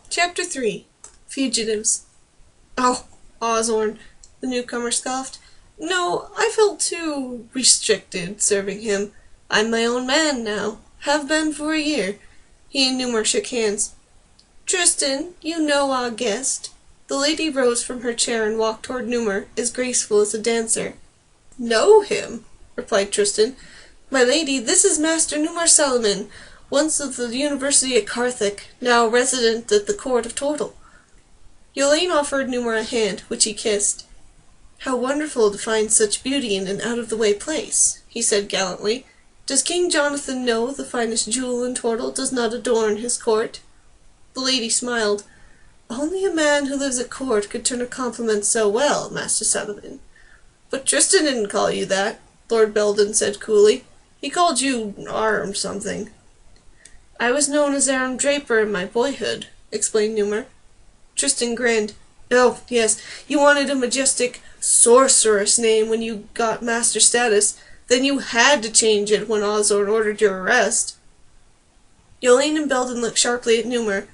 Chapter 3 Fugitives. "Oh, Osborne," the newcomer scoffed. "No, I felt too restricted serving him. I'm my own man now. Have been for a year." He and Newmer shook hands. "Tristan, you know our guest." The lady rose from her chair and walked toward Newmer, as graceful as a dancer. "Know him?" replied Tristan. "My lady, this is Master Newmer Salomon, once of the University at Carthage, now resident at the court of Tortle." Yolaine offered Newmer a hand, which he kissed. "How wonderful to find such beauty in an out-of-the-way place," he said gallantly. "Does King Jonathan know the finest jewel in Tortle does not adorn his court?" The lady smiled. "Only a man who lives at court could turn a compliment so well, Master Salomon." "But Tristan didn't call you that," Lord Belden said coolly. "He called you Arm something." "I was known as Aram Draper in my boyhood," explained Newmer. Tristan grinned. "Oh, yes, you wanted a majestic, sorceress name when you got master status. Then you had to change it when Osborne ordered your arrest." Yolaine and Belden looked sharply at Newmer.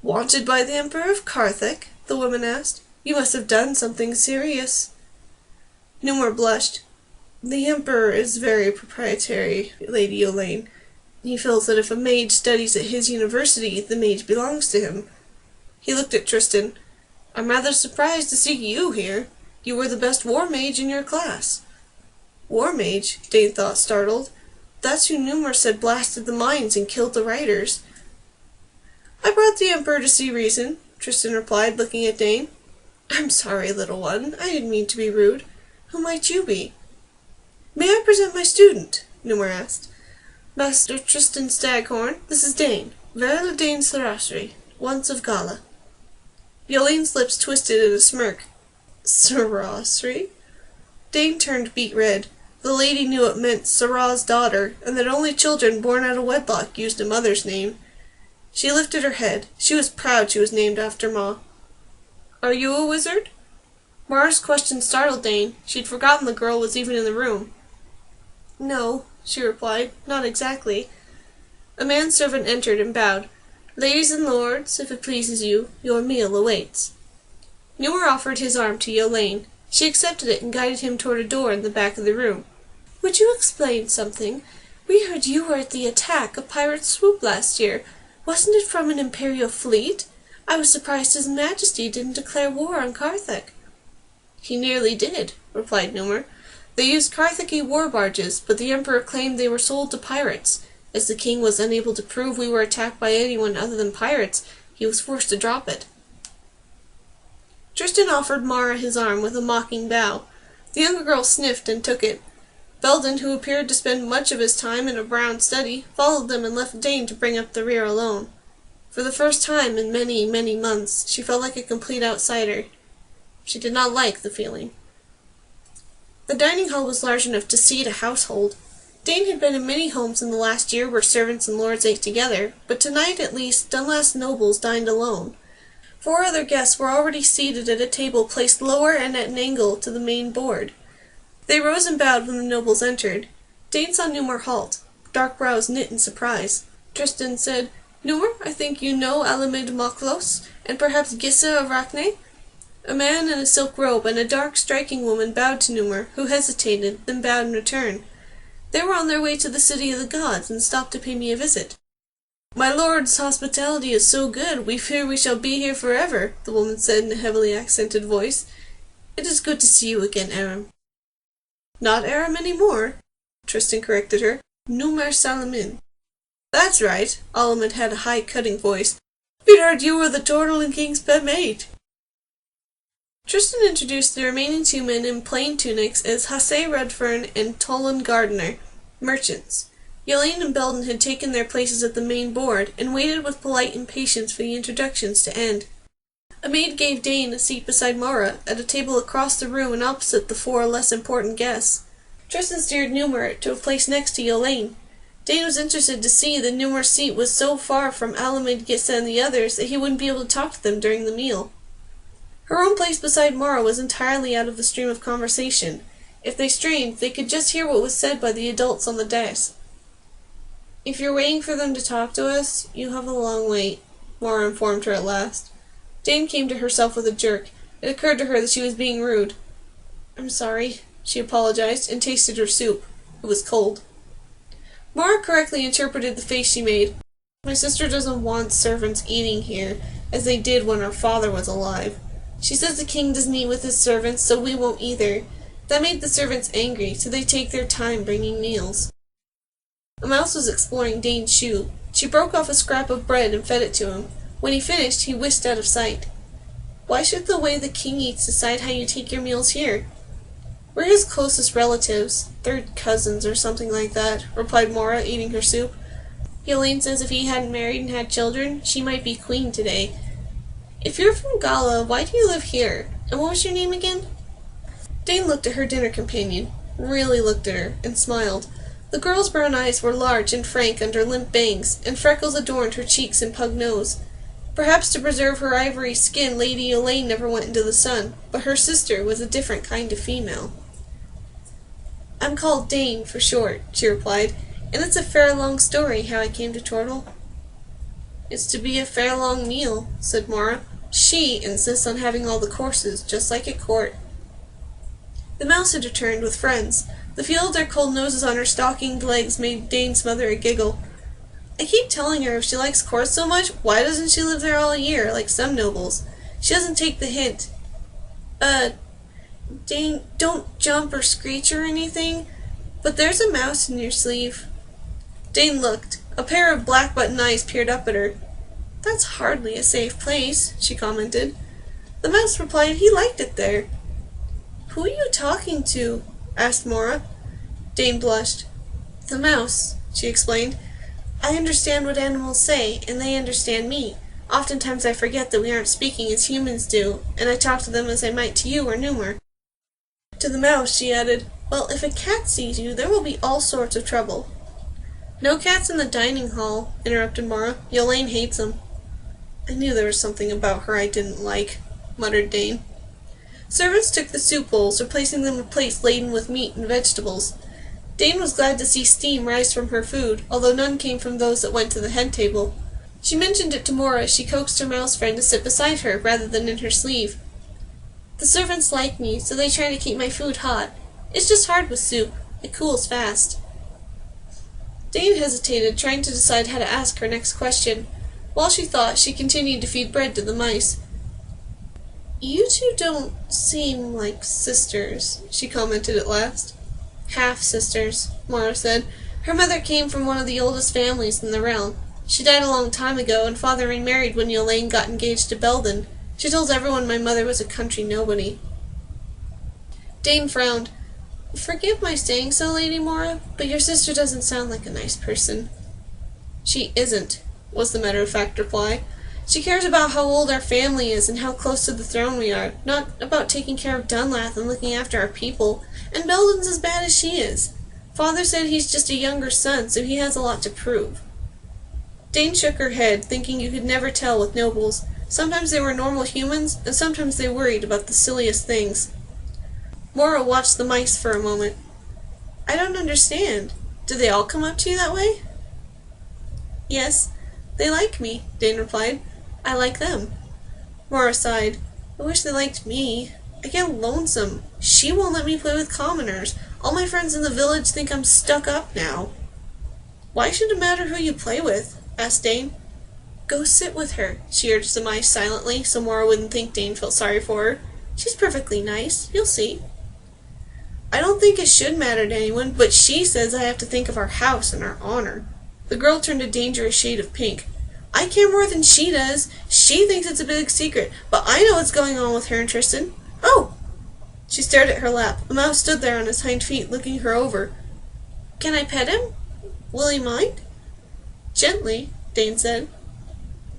"Wanted by the Emperor of Carthage?" the woman asked. "You must have done something serious." Newmer blushed. "The Emperor is very proprietary, Lady Yolaine. He feels that if a mage studies at his university, the mage belongs to him." He looked at Tristan. "I'm rather surprised to see you here. You were the best war mage in your class." "War mage?" Dane thought, startled. "That's who Newmer said blasted the mines and killed the writers." "I brought the Emperor to see reason," Tristan replied, looking at Dane. "I'm sorry, little one. I didn't mean to be rude. Who might you be?" "May I present my student?" Newmer asked. "Master Tristan Staghorn, this is Dane. Verle Dane Sarasri, once of Gala." Yolaine's lips twisted in a smirk. "Sarasri?" Dane turned beet red. The lady knew it meant Sarah's daughter, and that only children born out of wedlock used a mother's name. She lifted her head. She was proud she was named after Ma. "Are you a wizard?" Mara's question startled Dane. She'd forgotten the girl was even in the room. "No," she replied, "not exactly." A manservant entered and bowed. "Ladies and lords, if it pleases you, your meal awaits." Newmer offered his arm to Yolaine. She accepted it and guided him toward a door in the back of the room. "Would you explain something? We heard you were at the attack of pirate swoop last year. Wasn't it from an imperial fleet? I was surprised His Majesty didn't declare war on Carthage." "He nearly did," replied Newmer. "They used Carthage war barges, but the Emperor claimed they were sold to pirates. As the king was unable to prove we were attacked by anyone other than pirates, he was forced to drop it." Tristan offered Mara his arm with a mocking bow. The younger girl sniffed and took it. Belden, who appeared to spend much of his time in a brown study, followed them and left Dane to bring up the rear alone. For the first time in many, many months, she felt like a complete outsider. She did not like the feeling. The dining hall was large enough to seat a household. Dane had been in many homes in the last year where servants and lords ate together, but tonight at least Dunlas nobles dined alone. 4 other guests were already seated at a table placed lower and at an angle to the main board. They rose and bowed when the nobles entered. Dane saw Newmer halt. Dark brows knit in surprise. Tristan said, "Newmer, I think you know Alamid Moklos, and perhaps Gissa of Rachne?" A man in a silk robe and a dark, striking woman bowed to Newmer, who hesitated, then bowed in return. "They were on their way to the city of the gods, and stopped to pay me a visit." "My lord's hospitality is so good, we fear we shall be here forever," the woman said in a heavily accented voice. "It is good to see you again, Aram." "Not Aram any more," Tristan corrected her. "Newmer Salomon." "That's right," Alamid had a high, cutting voice. "We heard you were the Tortle and King's pet mate." Tristan introduced the remaining 2 men in plain tunics as Hasse Redfern and Tolan Gardiner, merchants. Yolaine and Belden had taken their places at the main board, and waited with polite impatience for the introductions to end. A maid gave Dane a seat beside Mara, at a table across the room and opposite the 4 less important guests. Tristan steered Newmer to a place next to Yolaine. Dane was interested to see that Newmer's seat was so far from Alamid, Gissa, and the others that he wouldn't be able to talk to them during the meal. Her own place beside Mara was entirely out of the stream of conversation. If they strained, they could just hear what was said by the adults on the dais. "If you're waiting for them to talk to us, you have a long wait," Mora informed her at last. Dane came to herself with a jerk. It occurred to her that she was being rude. "I'm sorry," she apologized, and tasted her soup. It was cold. Mara correctly interpreted the face she made. "My sister doesn't want servants eating here, as they did when our father was alive. She says the king doesn't eat with his servants, so we won't either. That made the servants angry, so they take their time bringing meals." A mouse was exploring Dane's shoe. She broke off a scrap of bread and fed it to him. When he finished, he whisked out of sight. "Why should the way the king eats decide how you take your meals here?" "We're his closest relatives, third cousins or something like that," replied Mora, eating her soup. "Yolaine says if he hadn't married and had children, she might be queen today. If you're from Gala, why do you live here? And what was your name again?" Dane looked at her dinner companion, really looked at her, and smiled. The girl's brown eyes were large and frank under limp bangs, and freckles adorned her cheeks and pug nose. Perhaps to preserve her ivory skin, Lady Yolaine never went into the sun, but her sister was a different kind of female. "I'm called Dane, for short," she replied, "and it's a fair long story how I came to Tortle." "It's to be a fair long meal," said Mora. "She insists on having all the courses, just like at court." The mouse had returned with friends. The feel of their cold noses on her stockinged legs made Dane's mother a giggle. "I keep telling her if she likes court so much, why doesn't she live there all year, like some nobles? She doesn't take the hint." Dane, don't jump or screech or anything, but there's a mouse in your sleeve." Dane looked. A pair of black button eyes peered up at her. "That's hardly a safe place," she commented. The mouse replied he liked it there. "Who are you talking to?" asked Mora. Dane blushed. "The mouse," she explained. "I understand what animals say, and they understand me. Oftentimes I forget that we aren't speaking as humans do, and I talk to them as I might to you or Numer." To the mouse she added, "Well, if a cat sees you, there will be all sorts of trouble." "No cats in the dining hall," interrupted Mora. "Yolaine hates them." "I knew there was something about her I didn't like," muttered Dane. Servants took the soup bowls, replacing them with plates laden with meat and vegetables. Dane was glad to see steam rise from her food, although none came from those that went to the head table. She mentioned it to Mora as she coaxed her mouse friend to sit beside her rather than in her sleeve. "The servants like me, so they try to keep my food hot. It's just hard with soup. It cools fast." Dane hesitated, trying to decide how to ask her next question. While she thought, she continued to feed bread to the mice. "You two don't seem like sisters," she commented at last. "Half-sisters," Mara said. "Her mother came from one of the oldest families in the realm. She died a long time ago, and father remarried when Yolaine got engaged to Belden. She told everyone my mother was a country nobody." Dane frowned. "Forgive my saying so, Lady Mora, but your sister doesn't sound like a nice person." "She isn't," was the matter-of-fact reply. "She cares about how old our family is and how close to the throne we are, not about taking care of Dunlath and looking after our people, and Belden's as bad as she is. Father said he's just a younger son, so he has a lot to prove." Dane shook her head, thinking you could never tell with nobles. Sometimes they were normal humans, and sometimes they worried about the silliest things. Mora watched the mice for a moment. "I don't understand. Do they all come up to you that way?" "Yes, they like me," Dane replied. "I like them." Mora sighed. "I wish they liked me. I get lonesome. She won't let me play with commoners. All my friends in the village think I'm stuck up now." "Why should it matter who you play with?" asked Dane. "Go sit with her," she urged the mice silently, so Mora wouldn't think Dane felt sorry for her. "She's perfectly nice. You'll see." "I don't think it should matter to anyone, but she says I have to think of our house and our honor." The girl turned a dangerous shade of pink. "I care more than she does. She thinks it's a big secret, but I know what's going on with her and Tristan. Oh!" She stared at her lap. A mouse stood there on his hind feet, looking her over. "Can I pet him? Will he mind?" "Gently," Dane said.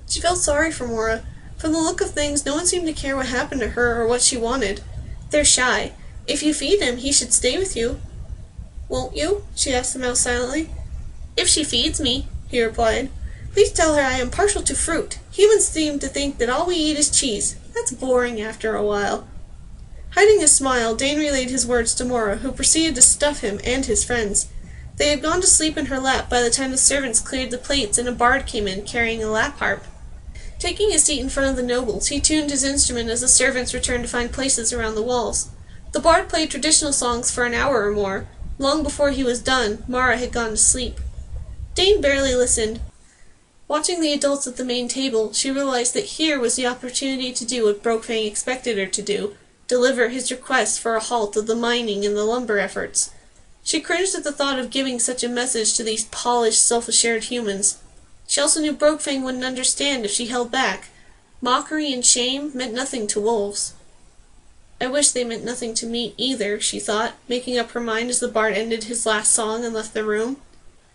She felt sorry for Mora. From the look of things, no one seemed to care what happened to her or what she wanted. "They're shy. If you feed him, he should stay with you." "Won't you?" she asked the mouse silently. "If she feeds me," he replied. "Please tell her I am partial to fruit. Humans seem to think that all we eat is cheese. That's boring after a while." Hiding a smile, Dane relayed his words to Mora, who proceeded to stuff him and his friends. They had gone to sleep in her lap by the time the servants cleared the plates and a bard came in carrying a lap harp. Taking a seat in front of the nobles, he tuned his instrument as the servants returned to find places around the walls. The bard played traditional songs for an hour or more. Long before he was done, Mara had gone to sleep. Dane barely listened. Watching the adults at the main table, she realized that here was the opportunity to do what Brokefang expected her to do, deliver his request for a halt of the mining and the lumber efforts. She cringed at the thought of giving such a message to these polished, self-assured humans. She also knew Brokefang wouldn't understand if she held back. Mockery and shame meant nothing to wolves. I wish they meant nothing to me either, she thought, making up her mind as the bard ended his last song and left the room.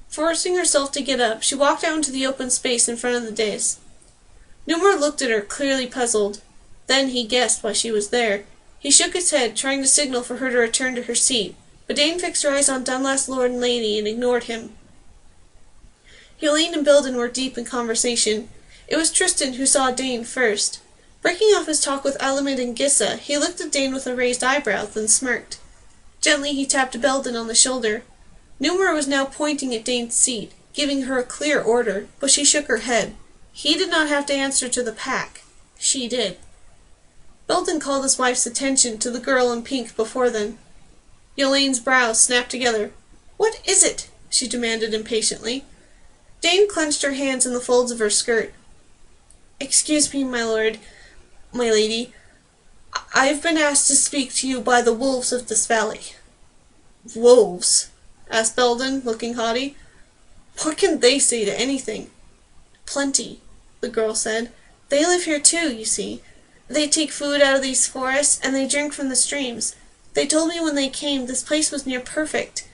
Forcing herself to get up, she walked out into the open space in front of the dais. Numor looked at her, clearly puzzled. Then he guessed why she was there. He shook his head, trying to signal for her to return to her seat, but Dane fixed her eyes on Dunlas's lord and lady and ignored him. Yolaine and Belden were deep in conversation. It was Tristan who saw Dane first. Breaking off his talk with Alamid and Gissa, he looked at Dane with a raised eyebrow, then smirked. Gently he tapped Belden on the shoulder. Numor was now pointing at Dane's seat, giving her a clear order, but she shook her head. He did not have to answer to the pack. She did. Belden called his wife's attention to the girl in pink before them. Yolaine's brows snapped together. "What is it?" she demanded impatiently. Dane clenched her hands in the folds of her skirt. "Excuse me, my lord, my lady. I've been asked to speak to you by the wolves of this valley." "Wolves?" asked Belden, looking haughty. "What can they say to anything?" "Plenty," the girl said. "They live here too, you see. They take food out of these forests, and they drink from the streams. They told me when they came this place was near perfect."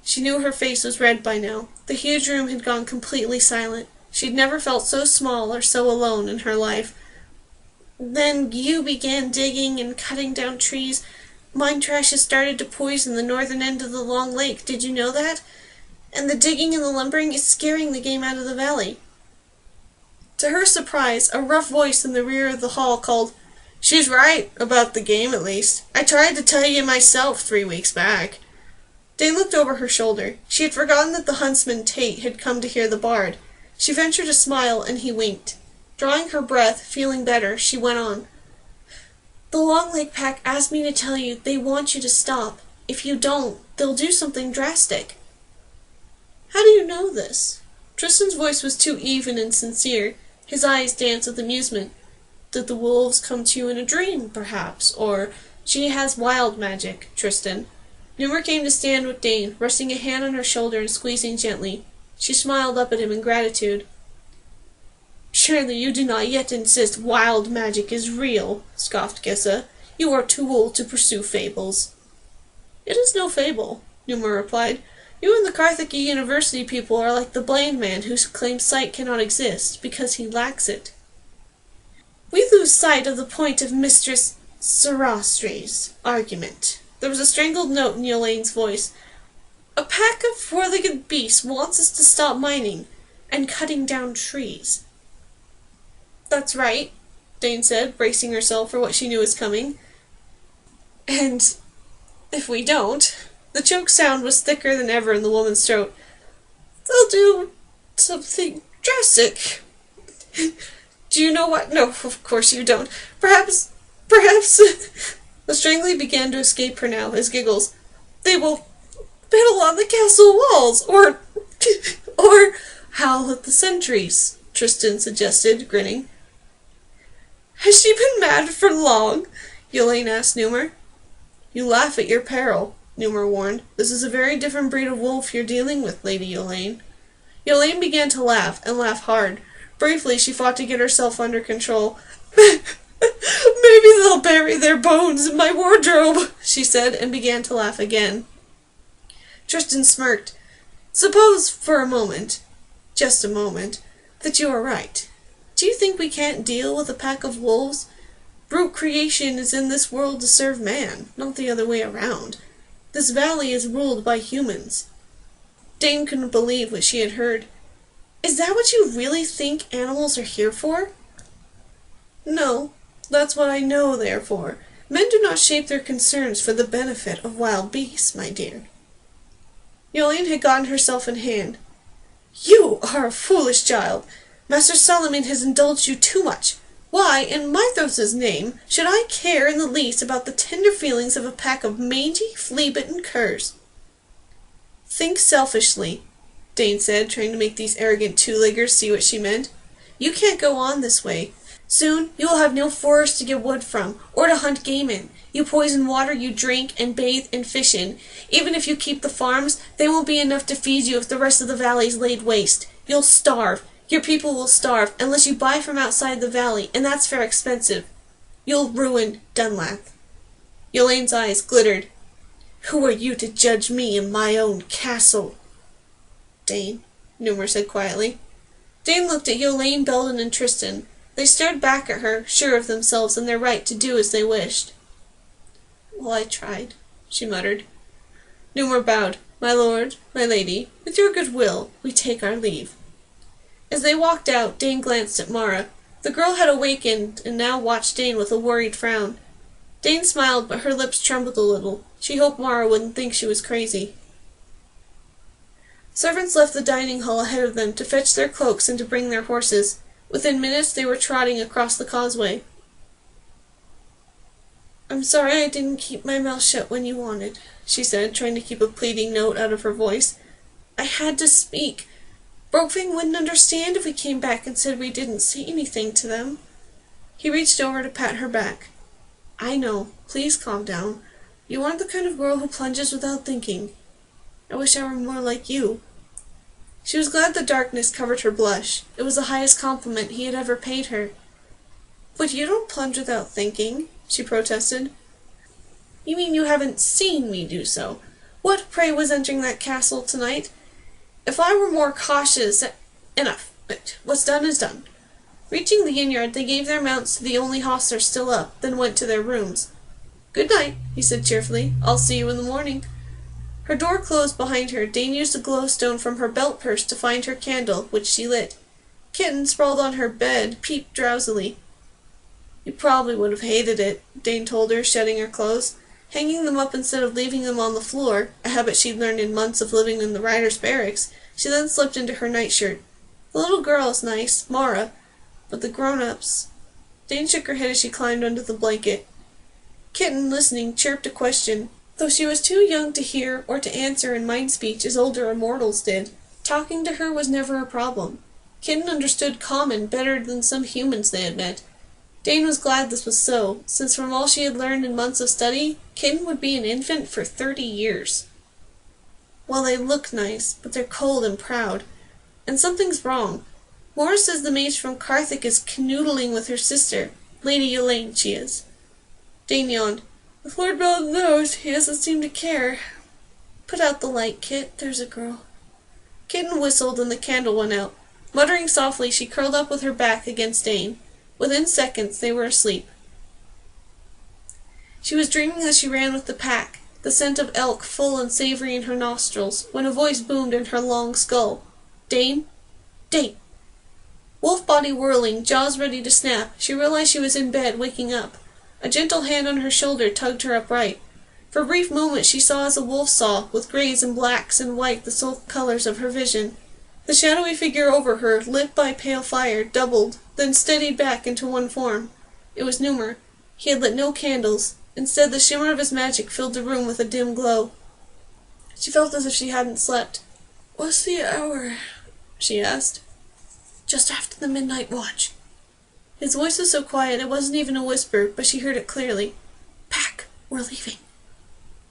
She knew her face was red by now. The huge room had gone completely silent. She'd never felt so small or so alone in her life. "Then you began digging and cutting down trees. Mine trash has started to poison the northern end of the long lake. Did you know that? And the digging and the lumbering is scaring the game out of the valley." To her surprise, a rough voice in the rear of the hall called, "She's right, about the game at least. I tried to tell you myself 3 weeks back." Dane looked over her shoulder. She had forgotten that the huntsman Tate had come to hear the bard. She ventured a smile, and he winked. Drawing her breath, feeling better, she went on. "The Long Lake Pack asked me to tell you they want you to stop. If you don't, they'll do something drastic." "How do you know this?" Tristan's voice was too even and sincere. His eyes danced with amusement. "Did the wolves come to you in a dream, perhaps? Or, she has wild magic, Tristan." Numor came to stand with Dane, resting a hand on her shoulder and squeezing gently. She smiled up at him in gratitude. "Surely you do not yet insist wild magic is real," scoffed Gissa. "You are too old to pursue fables." "It is no fable," Numor replied. "You and the Karthiki University people are like the blind man who claims sight cannot exist, because he lacks it." "We lose sight of the point of Mistress Sarastri's argument." There was a strangled note in Yolaine's voice. "A pack of four-legged beasts wants us to stop mining and cutting down trees." "That's right," Dane said, bracing herself for what she knew was coming. "And if we don't," the choke sound was thicker than ever in the woman's throat, "they'll do something drastic." "Do you know what?" "No, of course you don't. Perhaps... The strangling began to escape her now, as giggles. "They will battle on the castle walls, or howl at the sentries," Tristan suggested, grinning. "Has she been mad for long?" Yolaine asked Numor. "You laugh at your peril," Numor warned. "This is a very different breed of wolf you're dealing with, Lady Yolaine." Yolaine began to laugh, and laugh hard. Briefly, she fought to get herself under control. "Maybe they'll bury their bones in my wardrobe," she said, and began to laugh again. Tristan smirked. "Suppose, for a moment, just a moment, that you are right. Do you think we can't deal with a pack of wolves? Brute creation is in this world to serve man, not the other way around. This valley is ruled by humans." Dane couldn't believe what she had heard. "Is that what you really think animals are here for?" "No. That's what I know they are for. Men do not shape their concerns for the benefit of wild beasts, my dear." Yolaine had gotten herself in hand. "You are a foolish child. Master Solomon has indulged you too much. Why, in Mythos's name, should I care in the least about the tender feelings of a pack of mangy, flea-bitten curs?" "Think selfishly," Dane said, trying to make these arrogant two-leggers see what she meant. "You can't go on this way. Soon you will have no forest to get wood from, or to hunt game in. You poison water you drink and bathe and fish in. Even if you keep the farms, they won't be enough to feed you if the rest of the valley's laid waste. You'll starve. Your people will starve, unless you buy from outside the valley, and that's fair expensive. You'll ruin Dunlap." Yolene's eyes glittered. "Who are you to judge me in my own castle?" "Dane," Numer said quietly. Dane looked at Yolene, Belden, and Tristan. They stared back at her, sure of themselves and their right to do as they wished. "Well, I tried," she muttered. Numer bowed. "My lord, my lady, with your good will, we take our leave." As they walked out, Dane glanced at Mara. The girl had awakened and now watched Dane with a worried frown. Dane smiled, but her lips trembled a little. She hoped Mara wouldn't think she was crazy. Servants left the dining hall ahead of them to fetch their cloaks and to bring their horses. Within minutes they were trotting across the causeway. "I'm sorry I didn't keep my mouth shut when you wanted," she said, trying to keep a pleading note out of her voice. "I had to speak. Brokeving wouldn't understand if we came back and said we didn't say anything to them." He reached over to pat her back. "I know. Please calm down. You aren't the kind of girl who plunges without thinking. I wish I were more like you." She was glad the darkness covered her blush. It was the highest compliment he had ever paid her. "But you don't plunge without thinking," she protested. "You mean you haven't seen me do so? What, pray, was entering that castle tonight? If I were more cautious... Enough. What's done is done." Reaching the inn-yard, they gave their mounts to the only hostler still up, then went to their rooms. "Good night," he said cheerfully. "I'll see you in the morning." Her door closed behind her. Dane used a glowstone from her belt purse to find her candle, which she lit. Kitten, sprawled on her bed, peeped drowsily. "You probably would have hated it," Dane told her, shedding her clothes. Hanging them up instead of leaving them on the floor, a habit she'd learned in months of living in the riders' barracks, she then slipped into her nightshirt. "The little girl is nice, Mara, but the grown-ups..." Dane shook her head as she climbed under the blanket. Kitten, listening, chirped a question. Though she was too young to hear or to answer in mind speech as older immortals did, talking to her was never a problem. Kitten understood common better than some humans they had met. Dane was glad this was so, since from all she had learned in months of study, Kitten would be an infant for 30 years. "Well, they look nice, but they're cold and proud. And something's wrong. Morris says the mage from Carthage is canoodling with her sister. Lady Yolene, she is." Dane yawned. "If Lord Belden knows, he doesn't seem to care. Put out the light, Kit. There's a girl." Kitten whistled and the candle went out. Muttering softly, she curled up with her back against Dane. Within seconds, they were asleep. She was dreaming as she ran with the pack, the scent of elk full and savory in her nostrils, when a voice boomed in her long skull. "Dane? Dane!" Wolf body whirling, jaws ready to snap, she realized she was in bed, waking up. A gentle hand on her shoulder tugged her upright. For a brief moment she saw as a wolf saw, with greys and blacks and white the sole colors of her vision. The shadowy figure over her, lit by pale fire, doubled, then steadied back into one form. It was Numer. He had lit no candles. Instead, the shimmer of his magic filled the room with a dim glow. She felt as if she hadn't slept. "What's the hour?" she asked. "Just after the midnight watch." His voice was so quiet it wasn't even a whisper, but she heard it clearly. "Pack, we're leaving."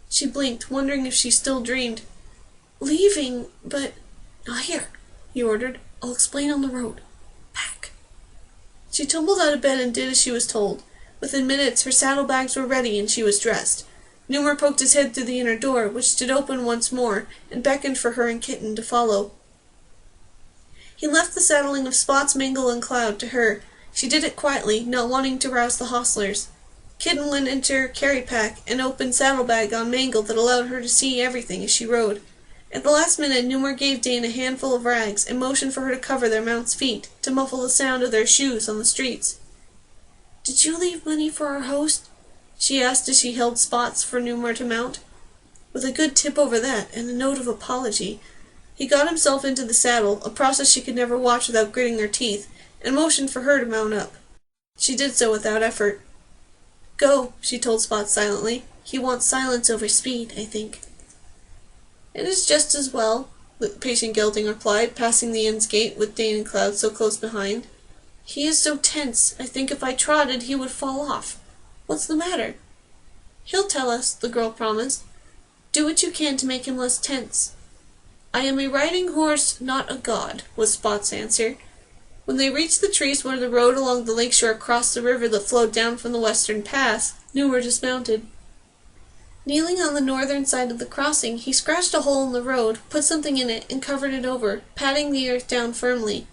She blinked, wondering if she still dreamed. "Leaving? But..." "Not here," he ordered. "I'll explain on the road. Pack." She tumbled out of bed and did as she was told. Within minutes her saddlebags were ready and she was dressed. Numer poked his head through the inner door, which stood open once more, and beckoned for her and Kitten to follow. He left the saddling of Spots, Mangle, and Cloud to her. She did it quietly, not wanting to rouse the hostlers. Kitten went into her carry-pack, an open saddlebag on Mangle that allowed her to see everything as she rode. At the last minute, Numer gave Dane a handful of rags and motioned for her to cover their mounts' feet, to muffle the sound of their shoes on the streets. "Did you leave money for our host?" she asked as she held Spots for Numer to mount. "With a good tip over that, and a note of apology. He got himself into the saddle, a process she could never watch without gritting her teeth, and motioned for her to mount up. She did so without effort. "Go," she told Spot silently. "He wants silence over speed, I think." "It is just as well," the patient gelding replied, passing the inn's gate with Dane and Cloud so close behind. "He is so tense, I think if I trotted he would fall off. What's the matter?" "He'll tell us," the girl promised. "Do what you can to make him less tense." "I am a riding horse, not a god," was Spot's answer. When they reached the trees where the road along the lakeshore crossed the river that flowed down from the western pass, Newmer dismounted. Kneeling on the northern side of the crossing, he scratched a hole in the road, put something in it, and covered it over, patting the earth down firmly.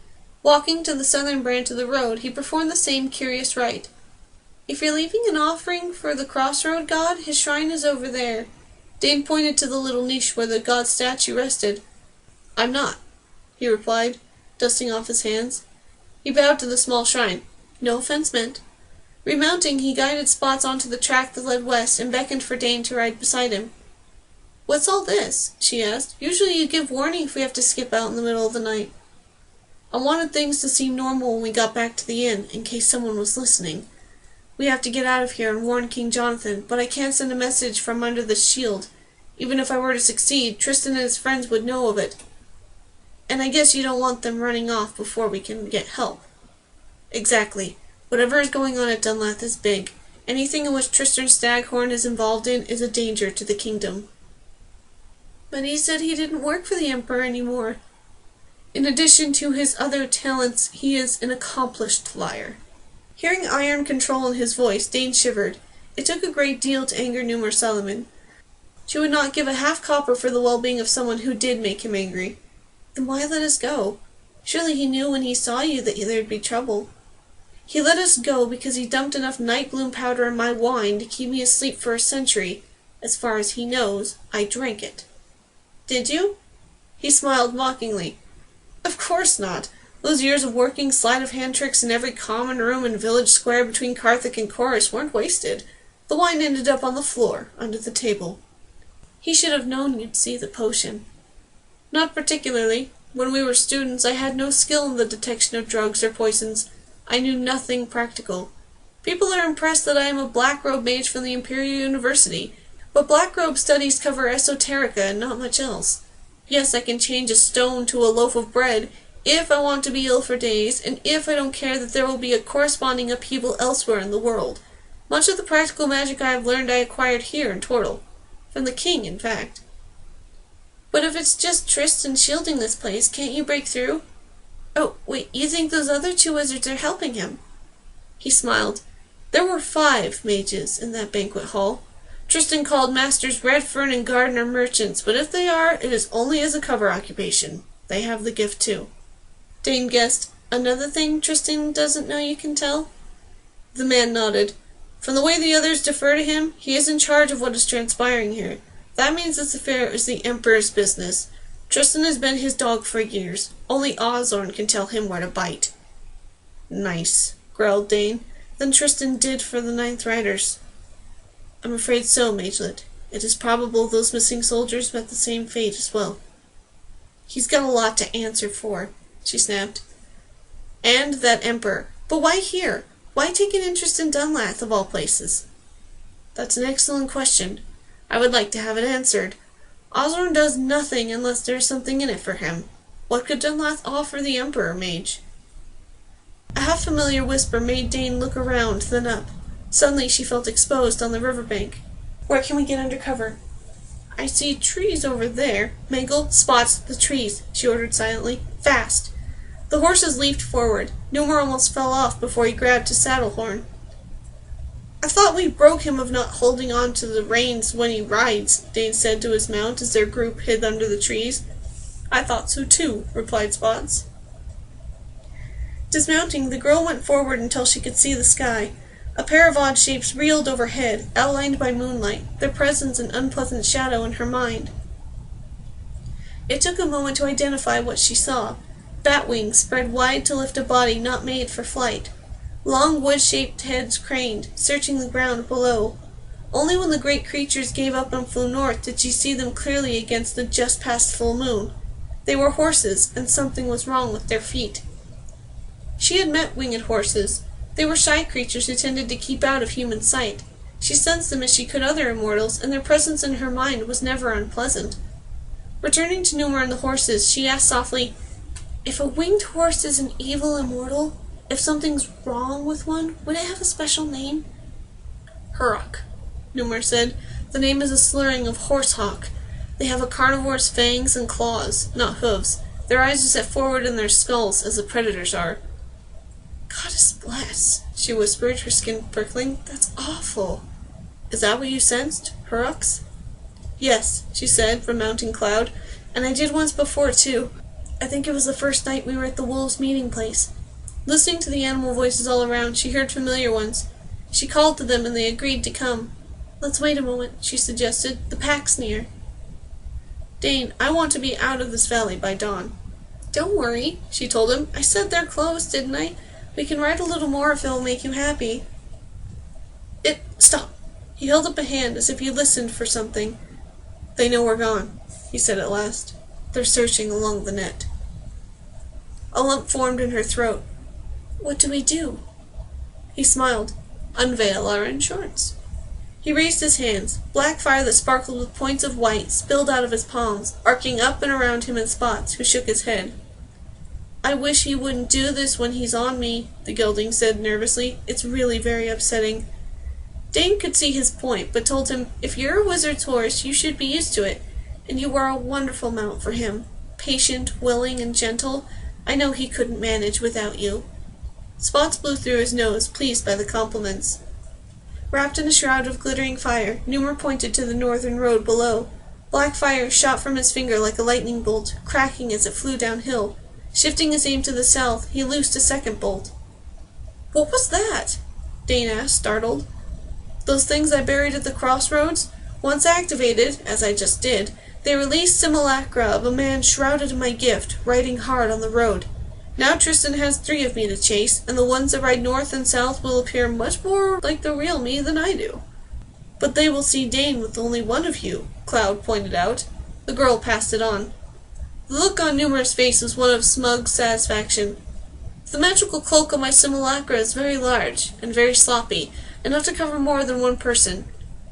Walking to the southern branch of the road, he performed the same curious rite. "If you're leaving an offering for the crossroad god, his shrine is over there." Dane pointed to the little niche where the god's statue rested. "I'm not," he replied, dusting off his hands. He bowed to the small shrine. "No offense meant." Remounting, he guided Spots onto the track that led west and beckoned for Dane to ride beside him. "What's all this?" she asked. "Usually you give warning if we have to skip out in the middle of the night." "I wanted things to seem normal when we got back to the inn, in case someone was listening. We have to get out of here and warn King Jonathan, but I can't send a message from under the shield. Even if I were to succeed, Tristan and his friends would know of it. And I guess you don't want them running off before we can get help." "Exactly. Whatever is going on at Dunlath is big. Anything in which Tristan Staghorn is involved in is a danger to the kingdom." "But he said he didn't work for the Emperor anymore." "In addition to his other talents, he is an accomplished liar." Hearing iron control in his voice, Dane shivered. It took a great deal to anger Newmer Solomon. She would not give a half-copper for the well-being of someone who did make him angry. "Then why let us go? Surely he knew when he saw you that there'd be trouble." "He let us go because he dumped enough night bloom powder in my wine to keep me asleep for a century. As far as he knows, I drank it." "Did you?" He smiled mockingly. "Of course not. Those years of working sleight-of-hand tricks in every common room and village square between Carthage and Chorus weren't wasted. The wine ended up on the floor, under the table." "He should have known you'd see the potion." "Not particularly. When we were students, I had no skill in the detection of drugs or poisons. I knew nothing practical. People are impressed that I am a black-robe mage from the Imperial University, but black-robe studies cover esoterica and not much else. Yes, I can change a stone to a loaf of bread, if I want to be ill for days, and if I don't care that there will be a corresponding upheaval elsewhere in the world. Much of the practical magic I have learned I acquired here in Tortle. From the king, in fact." "But if it's just Tristan shielding this place, can't you break through?" "Oh, wait, you think those other two wizards are helping him?" He smiled. "There were 5 mages in that banquet hall. Tristan called Masters Redfern and Gardner merchants, but if they are, it is only as a cover occupation. They have the gift too." Dane guessed. "Another thing Tristan doesn't know you can tell?" The man nodded. "From the way the others defer to him, he is in charge of what is transpiring here. That means this affair is the Emperor's business. Tristan has been his dog for years. Only Ozorn can tell him where to bite." "Nice," growled Dane. "Then Tristan did for the 9th Riders." "I'm afraid so, Magelet. It is probable those missing soldiers met the same fate as well." "He's got a lot to answer for," she snapped. "And that Emperor. But why here? Why take an interest in Dunlath, of all places?" "That's an excellent question. I would like to have it answered. Ozorn does nothing unless there is something in it for him. What could Dunlath offer the Emperor, Mage?" A half-familiar whisper made Dane look around, then up. Suddenly she felt exposed on the riverbank. "Where can we get under cover?" "I see trees over there. Mangle, Spots, the trees," she ordered silently. "Fast!" The horses leaped forward. Newmer almost fell off before he grabbed his saddle horn. "I thought we broke him of not holding on to the reins when he rides," Dane said to his mount as their group hid under the trees. "I thought so too," replied Spots. Dismounting, the girl went forward until she could see the sky. A pair of odd shapes reeled overhead, outlined by moonlight, their presence an unpleasant shadow in her mind. It took a moment to identify what she saw. Bat wings spread wide to lift a body not made for flight. Long wood-shaped heads craned, searching the ground below. Only when the great creatures gave up and flew north did she see them clearly against the just-past full moon. They were horses, and something was wrong with their feet. She had met winged horses. They were shy creatures who tended to keep out of human sight. She sensed them as she could other immortals, and their presence in her mind was never unpleasant. Returning to Numa and the horses, she asked softly, "If a winged horse is an evil immortal, if something's wrong with one, would it have a special name?" "Hurok," Numa said. "The name is a slurring of horsehawk. They have a carnivore's fangs and claws, not hooves. Their eyes are set forward in their skulls, as the predators are." "Goddess bless," she whispered, her skin prickling. "That's awful." "Is that what you sensed, Huroks?" "Yes," she said, from Mountain Cloud. "And I did once before, too. I think it was the first night we were at the wolves' meeting place." Listening to the animal voices all around, she heard familiar ones. She called to them, and they agreed to come. "Let's wait a moment," she suggested. "The pack's near." "Dane, I want to be out of this valley by dawn." "Don't worry," she told him. "I said they're close, didn't I? We can ride a little more if it'll make you happy." Stop." He held up a hand as if he listened for something. "They know we're gone," he said at last. "They're searching along the net." A lump formed in her throat. "What do we do?" He smiled. "Unveil our insurance." He raised his hands. Black fire that sparkled with points of white spilled out of his palms, arcing up and around him in spots, who shook his head. "I wish he wouldn't do this when he's on me," the gelding said nervously. "It's really very upsetting." Dane could see his point, but told him, "If you're a wizard's horse, you should be used to it, and you are a wonderful mount for him. Patient, willing, and gentle. I know he couldn't manage without you." Spots blew through his nose, pleased by the compliments. Wrapped in a shroud of glittering fire, Numa pointed to the northern road below. Black fire shot from his finger like a lightning bolt, cracking as it flew downhill. Shifting his aim to the south, he loosed a second bolt. "What was that?" Dane asked, startled. "Those things I buried at the crossroads? Once activated, as I just did, they released simulacra of a man shrouded in my gift, riding hard on the road. Now Tristan has 3 of me to chase, and the ones that ride north and south will appear much more like the real me than I do." "But they will see Dane with only one of you," Cloud pointed out. The girl passed it on. The look on Numa's face was one of smug satisfaction. "The magical cloak on my simulacra is very large, and very sloppy, enough to cover more than one person.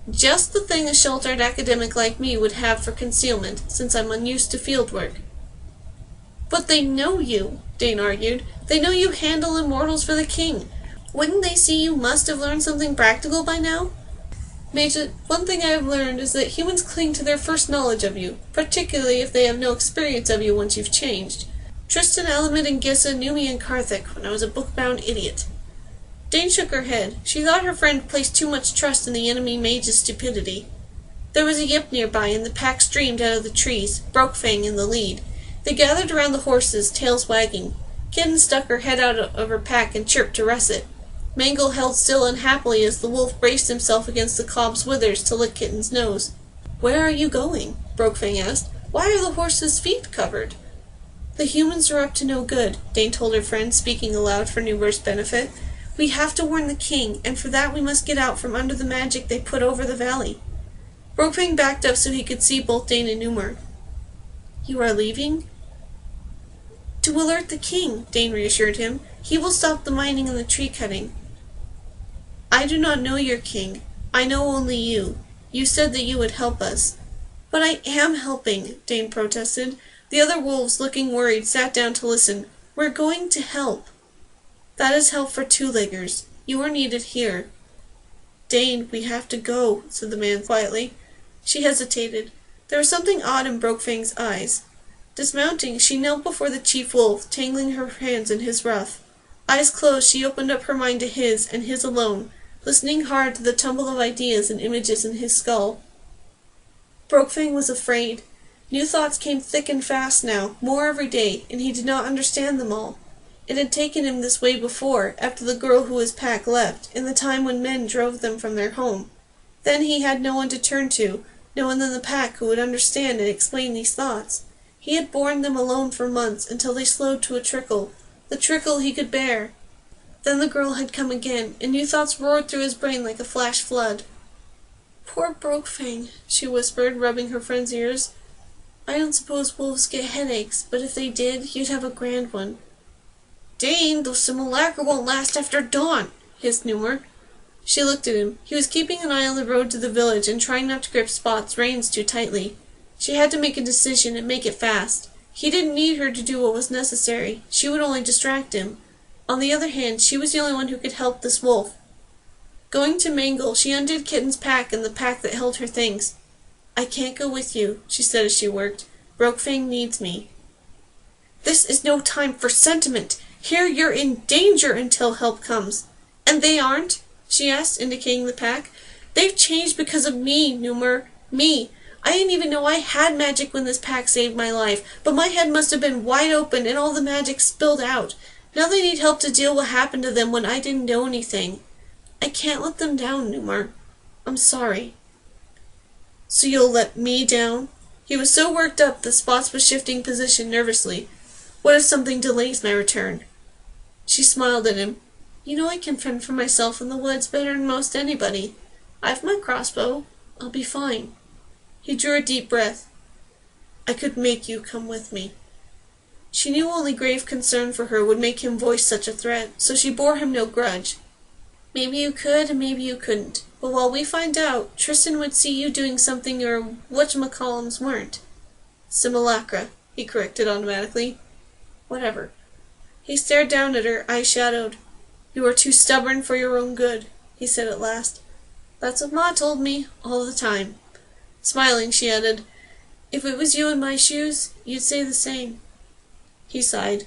Just the thing a sheltered academic like me would have for concealment, since I'm unused to field work." "But they know you," Dane argued. "They know you handle immortals for the king. Wouldn't they see you must have learned something practical by now?" "Major, one thing I have learned is that humans cling to their first knowledge of you, particularly if they have no experience of you once you've changed. Tristan, Alamid, and Gissa knew me in Karthik when I was a book-bound idiot." Dane shook her head. She thought her friend placed too much trust in the enemy mage's stupidity. There was a yip nearby, and the pack streamed out of the trees, Brokefang in the lead. They gathered around the horses, tails wagging. Kitten stuck her head out of her pack and chirped to Russet. Mangle held still unhappily as the wolf braced himself against the cob's withers to lick Kitten's nose. "Where are you going?" Brokefang asked. "Why are the horses' feet covered?" "The humans are up to no good," Dane told her friend, speaking aloud for Nuber's benefit. "We have to warn the king, and for that we must get out from under the magic they put over the valley." Brokefang backed up so he could see both Dane and Numer. "You are leaving?" "To alert the king," Dane reassured him. "He will stop the mining and the tree cutting." "I do not know your king. I know only you. You said that you would help us." "But I am helping," Dane protested. The other wolves, looking worried, sat down to listen. "We're going to help." "That is help for 2-leggers. You are needed here." "Dane, we have to go," said the man quietly. She hesitated. There was something odd in Brokefang's eyes. Dismounting, she knelt before the chief wolf, tangling her hands in his ruff. Eyes closed, she opened up her mind to his, and his alone, listening hard to the tumble of ideas and images in his skull. Brokefang was afraid. New thoughts came thick and fast now, more every day, and he did not understand them all. It had taken him this way before, after the girl who his pack left, in the time when men drove them from their home. Then he had no one to turn to, no one in the pack who would understand and explain these thoughts. He had borne them alone for months, until they slowed to a trickle, the trickle he could bear. Then the girl had come again, and new thoughts roared through his brain like a flash flood. "Poor Brokefang," she whispered, rubbing her friend's ears. I don't suppose wolves get headaches, but if they did, you'd have a grand one. Dane, those simulacra won't last after dawn, hissed Newmer. She looked at him. He was keeping an eye on the road to the village and trying not to grip Spot's reins too tightly. She had to make a decision and make it fast. He didn't need her to do what was necessary. She would only distract him. On the other hand, she was the only one who could help this wolf. Going to Mangle, she undid Kitten's pack and the pack that held her things. I can't go with you, she said as she worked. Brokefang needs me. This is no time for sentiment. Here you're in danger until help comes. And they aren't? She asked, indicating the pack. They've changed because of me, Newmer. Me. I didn't even know I had magic when this pack saved my life, but my head must have been wide open and all the magic spilled out. Now they need help to deal what happened to them when I didn't know anything. I can't let them down, Newmer. I'm sorry. So you'll let me down? He was so worked up that Spots was shifting position nervously. What if something delays my return? She smiled at him. You know I can fend for myself in the woods better than most anybody. I've my crossbow. I'll be fine. He drew a deep breath. I could make you come with me. She knew only grave concern for her would make him voice such a threat, so she bore him no grudge. Maybe you could, and maybe you couldn't. But while we find out, Tristan would see you doing something your whatchamacallums weren't. Simulacra, he corrected automatically. Whatever. He stared down at her, eyes shadowed. You are too stubborn for your own good, he said at last. That's what Ma told me, all the time. Smiling, she added, if it was you in my shoes, you'd say the same. He sighed.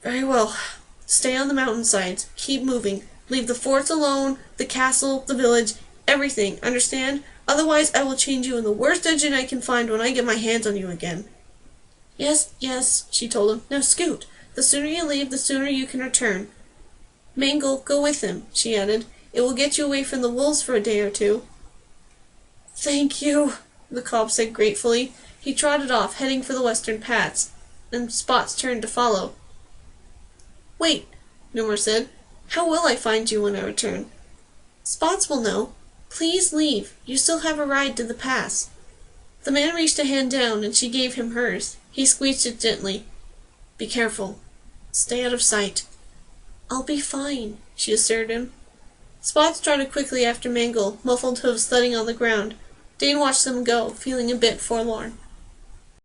Very well. Stay on the mountainsides. Keep moving. Leave the forts alone, the castle, the village, everything, understand? Otherwise I will change you in the worst dungeon I can find when I get my hands on you again. Yes, yes, she told him. Now scoot. The sooner you leave, the sooner you can return. Mangle, go with him, she added. It will get you away from the wolves for a day or two. Thank you, the cob said gratefully. He trotted off, heading for the western paths, and Spots turned to follow. Wait, Newmer said. How will I find you when I return? Spots will know. Please leave. You still have a ride to the pass. The man reached a hand down, and she gave him hers. He squeezed it gently. Be careful. Stay out of sight. I'll be fine, she assured him. Spots trotted quickly after Mangle, muffled hooves thudding on the ground. Dane watched them go, feeling a bit forlorn.